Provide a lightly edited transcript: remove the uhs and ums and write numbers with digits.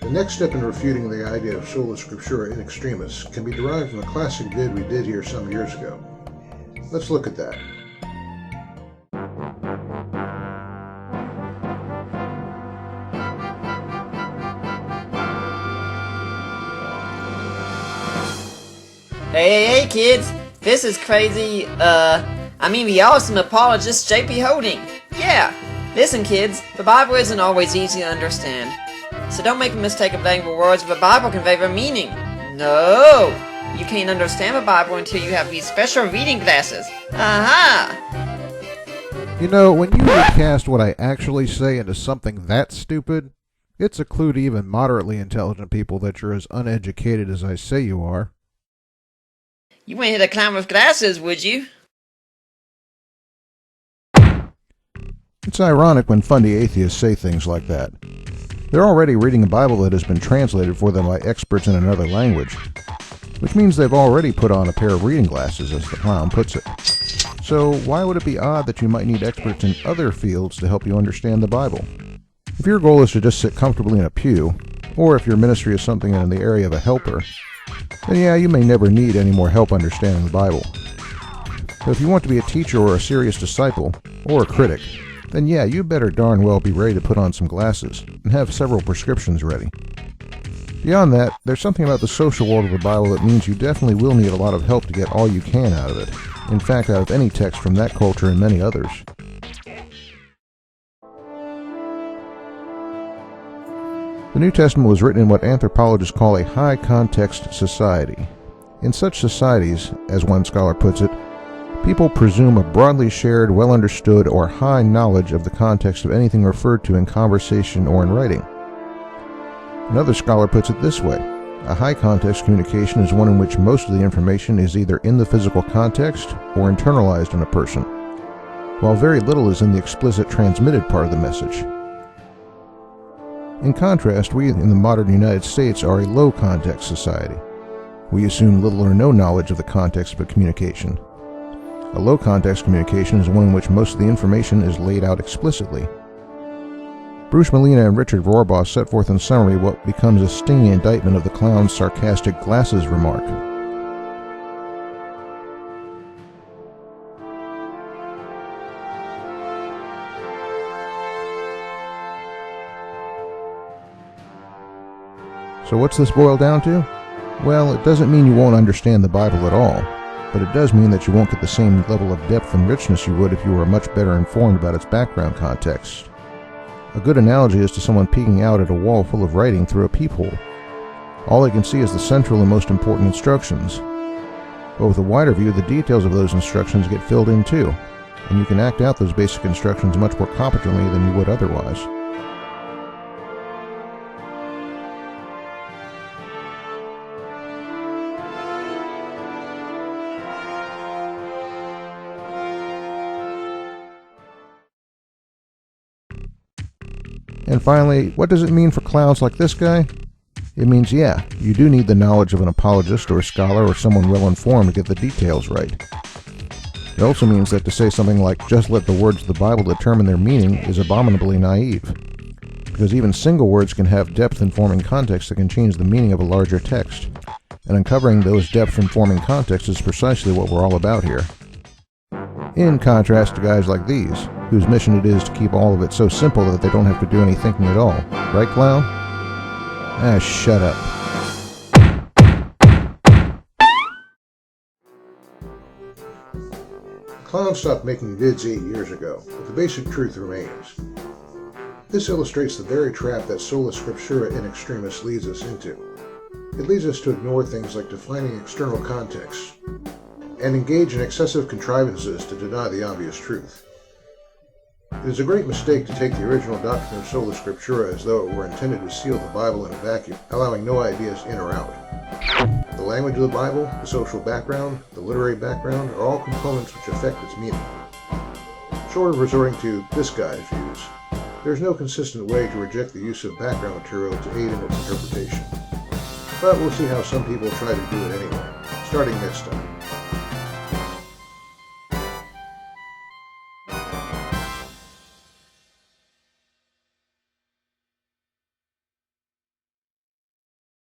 The next step in refuting the idea of Sola Scriptura in Extremis can be derived from a classic vid we did here some years ago. Let's look at that. Hey, kids! This is crazy, the awesome apologist J.P. Holding. Yeah! Listen, kids, the Bible isn't always easy to understand. So don't make the mistake of letting the words of the Bible convey their meaning. No! You can't understand the Bible until you have these special reading glasses. Aha! You know, when you recast what I actually say into something that stupid, it's a clue to even moderately intelligent people that you're as uneducated as I say you are. You wouldn't hit a clown with glasses, would you? It's ironic when fundy atheists say things like that. They're already reading a Bible that has been translated for them by experts in another language, which means they've already put on a pair of reading glasses, as the clown puts it. So why would it be odd that you might need experts in other fields to help you understand the Bible? If your goal is to just sit comfortably in a pew, or if your ministry is something in the area of a helper, then yeah, you may never need any more help understanding the Bible. But if you want to be a teacher or a serious disciple, or a critic, then yeah, you better darn well be ready to put on some glasses, and have several prescriptions ready. Beyond that, there's something about the social world of the Bible that means you definitely will need a lot of help to get all you can out of it. In fact, out of any text from that culture and many others. The New Testament was written in what anthropologists call a high-context society. In such societies, as one scholar puts it, people presume a broadly shared, well-understood, or high knowledge of the context of anything referred to in conversation or in writing. Another scholar puts it this way: a high-context communication is one in which most of the information is either in the physical context or internalized in a person, while very little is in the explicit transmitted part of the message. In contrast, we in the modern United States are a low-context society. We assume little or no knowledge of the context of a communication. A low-context communication is one in which most of the information is laid out explicitly. Bruce Molina and Richard Vorbaugh set forth in summary what becomes a stinging indictment of the clown's sarcastic glasses remark. So what's this boil down to? Well, it doesn't mean you won't understand the Bible at all, but it does mean that you won't get the same level of depth and richness you would if you were much better informed about its background context. A good analogy is to someone peeking out at a wall full of writing through a peephole. All they can see is the central and most important instructions. But with a wider view, the details of those instructions get filled in too, and you can act out those basic instructions much more competently than you would otherwise. And finally, what does it mean for clowns like this guy? It means, yeah, you do need the knowledge of an apologist or a scholar or someone well-informed to get the details right. It also means that to say something like, just let the words of the Bible determine their meaning, is abominably naive. Because even single words can have depth-informing context that can change the meaning of a larger text. And uncovering those depth-informing contexts is precisely what we're all about here. In contrast to guys like these, whose mission it is to keep all of it so simple that they don't have to do any thinking at all. Right, clown? Ah, shut up. The clown stopped making vids 8 years ago, but the basic truth remains. This illustrates the very trap that Sola Scriptura in Extremis leads us into. It leads us to ignore things like defining external context, and engage in excessive contrivances to deny the obvious truth. It is a great mistake to take the original doctrine of Sola Scriptura as though it were intended to seal the Bible in a vacuum, allowing no ideas in or out. The language of the Bible, the social background, the literary background are all components which affect its meaning. Short of resorting to this guy's views, there is no consistent way to reject the use of background material to aid in its interpretation. But we'll see how some people try to do it anyway, starting next time.